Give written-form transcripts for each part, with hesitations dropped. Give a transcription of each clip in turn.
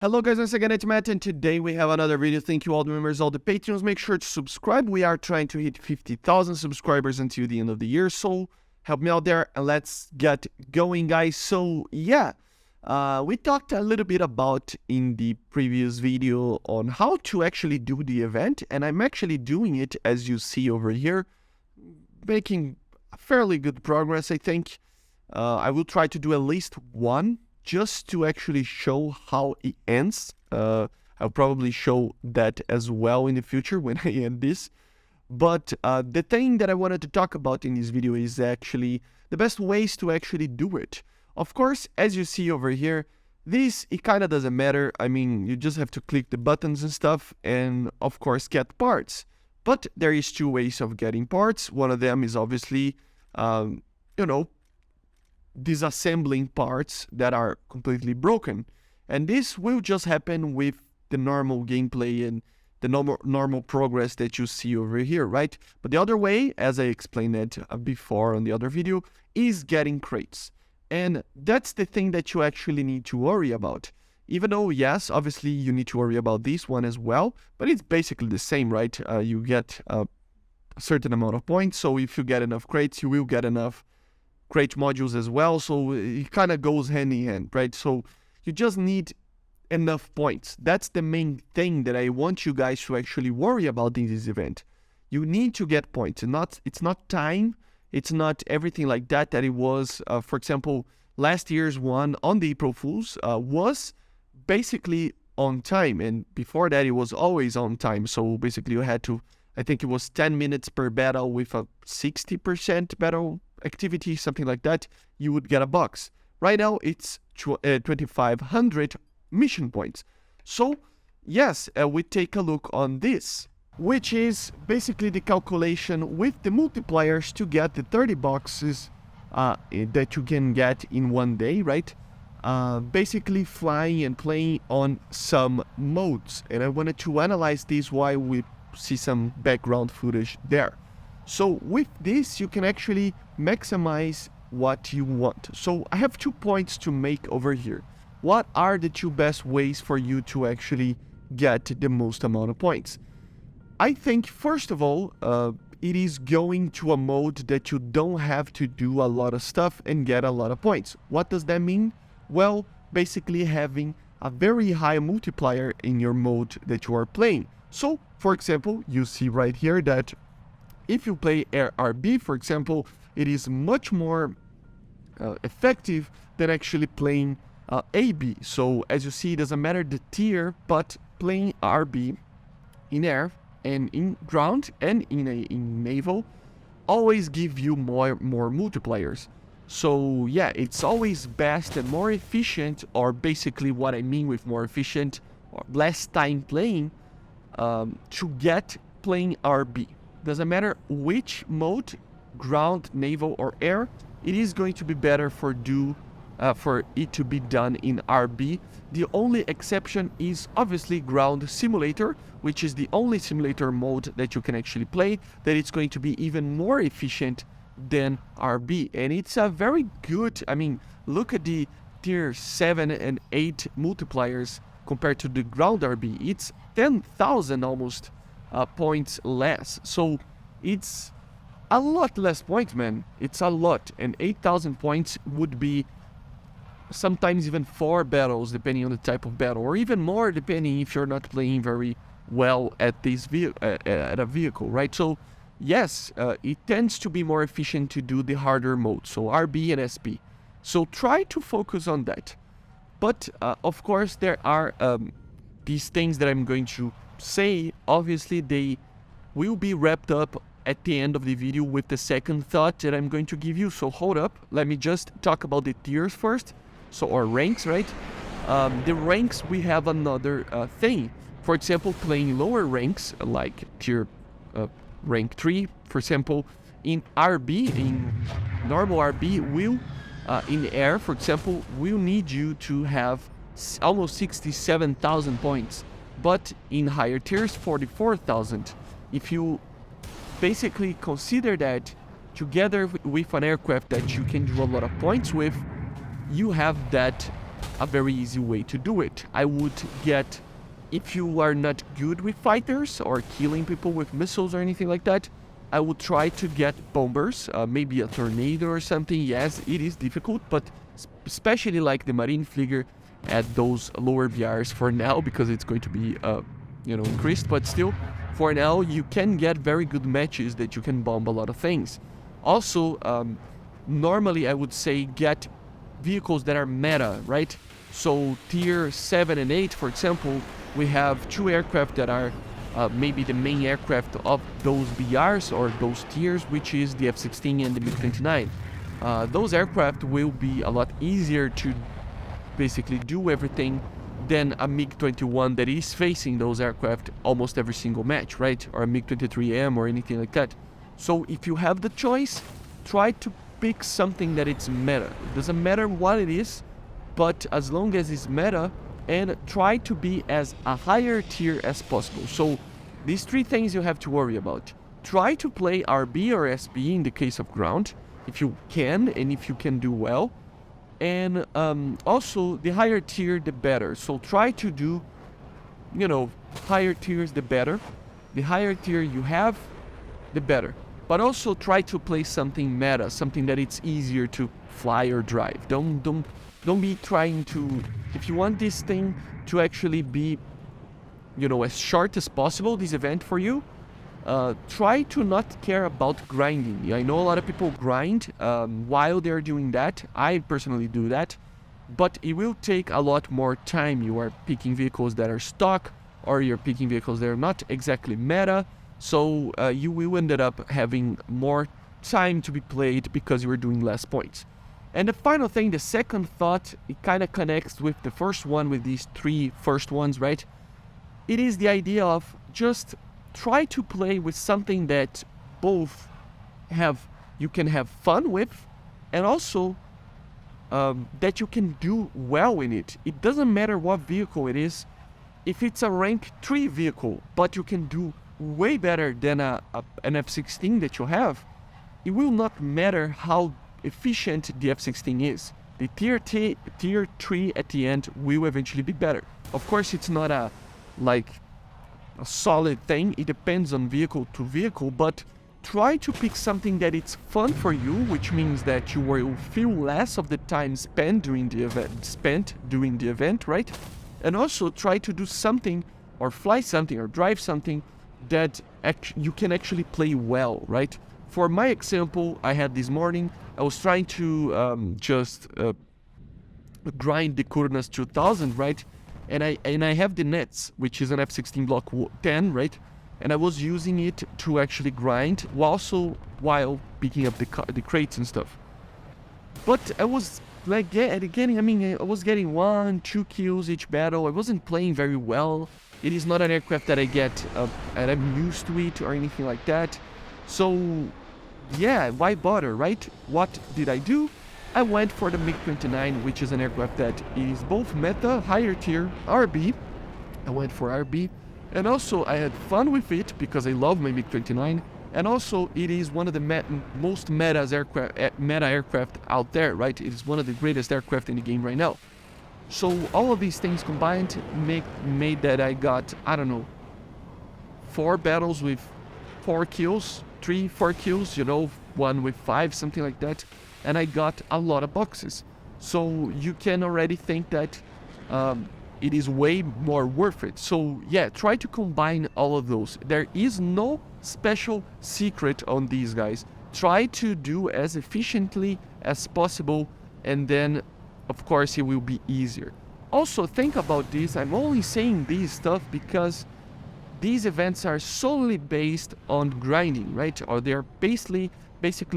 Hello guys, once again it's Matt, and today we have another video. Thank you all the members, all the patrons. Make sure to subscribe. We are trying to hit 50,000 subscribers until the end of the year, so help me out there and let's get going, guys. So yeah, we talked a little bit about in the previous video on how to actually do the event, and I'm actually doing it as you see over here, making fairly good progress, I think. I will try to do at least one just to actually show how it ends. I'll probably show that as well in the future when I end this. But the thing that I wanted to talk about in this video is actually the best ways to actually do it. Of course, as you see over here, it kind of doesn't matter. I mean, you just have to click the buttons and stuff and of course get parts. But there is two ways of getting parts. One of them is obviously, disassembling parts that are completely broken, and this will just happen with the normal gameplay and the normal progress that you see over here, right? But the other way, as I explained it before on the other video, is getting crates, and that's the thing that you actually need to worry about. Even though, yes, obviously you need to worry about this one as well, but it's basically the same, right? You get a certain amount of points, so if you get enough crates, you will get enough crate modules as well, so it kind of goes hand in hand, right? So you just need enough points. That's the main thing that I want you guys to actually worry about in this event. You need to get points. It's not time, it's not everything like that it was. For example, last year's one on the April Fools was basically on time, and before that it was always on time. So basically you had to, I think it was 10 minutes per battle with a 60% battle activity, something like that, you would get a box. Right now it's 2,500 mission points. So yes, we take a look on this, which is basically the calculation with the multipliers to get the 30 boxes that you can get in one day, right? Basically flying and playing on some modes, and I wanted to analyze this while we see some background footage there. So with this, you can actually maximize what you want. So I have 2 points to make over here. What are the 2 best ways for you to actually get the most amount of points? I think, first of all, it is going to a mode that you don't have to do a lot of stuff and get a lot of points. What does that mean? Well, basically having a very high multiplier in your mode that you are playing. So, for example, you see right here that if you play RB, for example, it is much more effective than actually playing AB. So as you see, it doesn't matter the tier, but playing RB in air and in ground and in naval always give you more multipliers. So yeah, it's always best and more efficient, or basically what I mean with more efficient or less time playing, to get playing RB. Doesn't matter which mode, ground, naval, or air, it is going to be better for it to be done in RB. The only exception is obviously ground simulator, which is the only simulator mode that you can actually play, that it's going to be even more efficient than RB. And it's a very good, I mean, look at the tier 7 and 8 multipliers compared to the ground RB. It's 10,000 almost points less. So it's a lot less points, man. It's a lot. And 8,000 points would be sometimes even 4 battles, depending on the type of battle, or even more depending if you're not playing very well at this at a vehicle, right? So yes, it tends to be more efficient to do the harder mode, so RB and SP. So try to focus on that. But of course there are these things that I'm going to say. Obviously they will be wrapped up at the end of the video with the second thought that I'm going to give you. So hold up, let me just talk about the tiers first. So, or ranks, right? The ranks, we have another thing. For example, playing lower ranks like tier rank 3, for example, in RB, in normal RB, will in air, for example, will need you to have almost 67,000 points, but in higher tiers 44,000. If you basically consider that together with an aircraft that you can do a lot of points with, you have that a very easy way to do it. I would get, if you are not good with fighters or killing people with missiles or anything like that, I would try to get bombers, maybe a tornado or something. Yes, it is difficult, but especially like the Marine Flieger at those lower BRs for now, because it's going to be increased, but still, for now, you can get very good matches that you can bomb a lot of things. Also, normally I would say get vehicles that are meta, right? So tier 7 and 8, for example, we have 2 aircraft that are maybe the main aircraft of those BRs or those tiers, which is the F-16 and the MiG-29. Those aircraft will be a lot easier to basically do everything than a MiG-21 that is facing those aircraft almost every single match, right? Or a MiG-23M or anything like that. So if you have the choice, try to pick something that it's meta. It doesn't matter what it is, but as long as it's meta, and try to be as a higher tier as possible. So these 3 things you have to worry about. Try to play RB or SB in the case of ground, if you can, and if you can do well. And also, the higher tier, the better. So try to do, higher tiers, the better. The higher tier you have, the better. But also try to play something meta, something that it's easier to fly or drive. Don't be trying to, if you want this thing to actually be, as short as possible, this event for you, try to not care about grinding. I know a lot of people grind while they're doing that. I personally do that, but it will take a lot more time. You are picking vehicles that are stock, or you're picking vehicles that are not exactly meta, so you will end up having more time to be played because you are doing less points. And the final thing, the second thought, it kind of connects with the first one, with these 3 first ones, right? It is the idea of just try to play with something that both you can have fun with, and also that you can do well in it. It doesn't matter what vehicle it is. If it's a rank 3 vehicle, but you can do way better than an F-16 that you have, it will not matter how efficient the F-16 is. The tier 3 at the end will eventually be better. Of course, it's not a solid thing. It depends on vehicle to vehicle, but try to pick something that it's fun for you, which means that you will feel less of the time spent during the event, right? And also try to do something, or fly something, or drive something that you can actually play well, right? For my example, I had this morning, I was trying to just grind the Kurnas 2000, right? And I have the nets, which is an F-16 Block 10, right? And I was using it to actually grind, while picking up the crates and stuff. But I was I was getting 1-2 kills each battle. I wasn't playing very well. It is not an aircraft that I get, and I'm used to it or anything like that. So, yeah, why bother, right? What did I do? I went for the MiG-29, which is an aircraft that is both meta, higher tier, RB. I went for RB. And also, I had fun with it because I love my MiG-29. And also, it is one of the most meta aircraft out there, right? It is one of the greatest aircraft in the game right now. So all of these things combined made that I got, 4 battles with 4 kills, 3-4 kills, 1 with 5, something like that. And I got a lot of boxes. So you can already think that it is way more worth it. So yeah, try to combine all of those. There is no special secret on these guys. Try to do as efficiently as possible, and then of course it will be easier. Also think about this, I'm only saying this stuff because these events are solely based on grinding, right? Or they're basically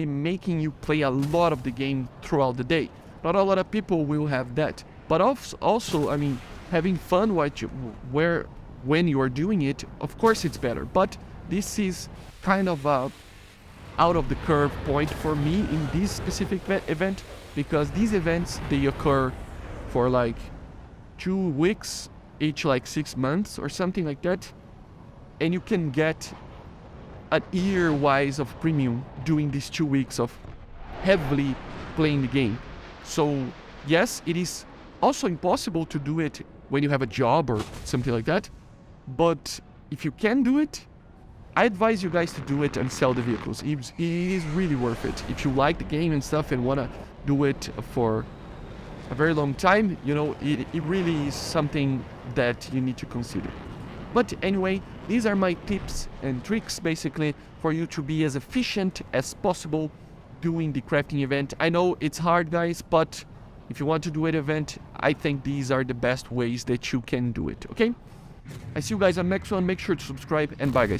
making you play a lot of the game throughout the day. Not a lot of people will have that. But also, having fun when you are doing it, of course it's better. But this is kind of a out of the curve point for me in this specific event, because these events, they occur for like 2 weeks, each like 6 months or something like that. And you can get a year-wise of premium doing these 2 weeks of heavily playing the game. So yes, it is also impossible to do it when you have a job or something like that. But if you can do it, I advise you guys to do it and sell the vehicles. It is really worth it. If you like the game and stuff and want to do it for a very long time, you know, it really is something that you need to consider. But anyway, these are my tips and tricks basically for you to be as efficient as possible doing the crafting event. I know it's hard, guys, but if you want to do an event, I think these are the best ways that you can do it, okay? I see you guys on the next one. Make sure to subscribe and bye, guys.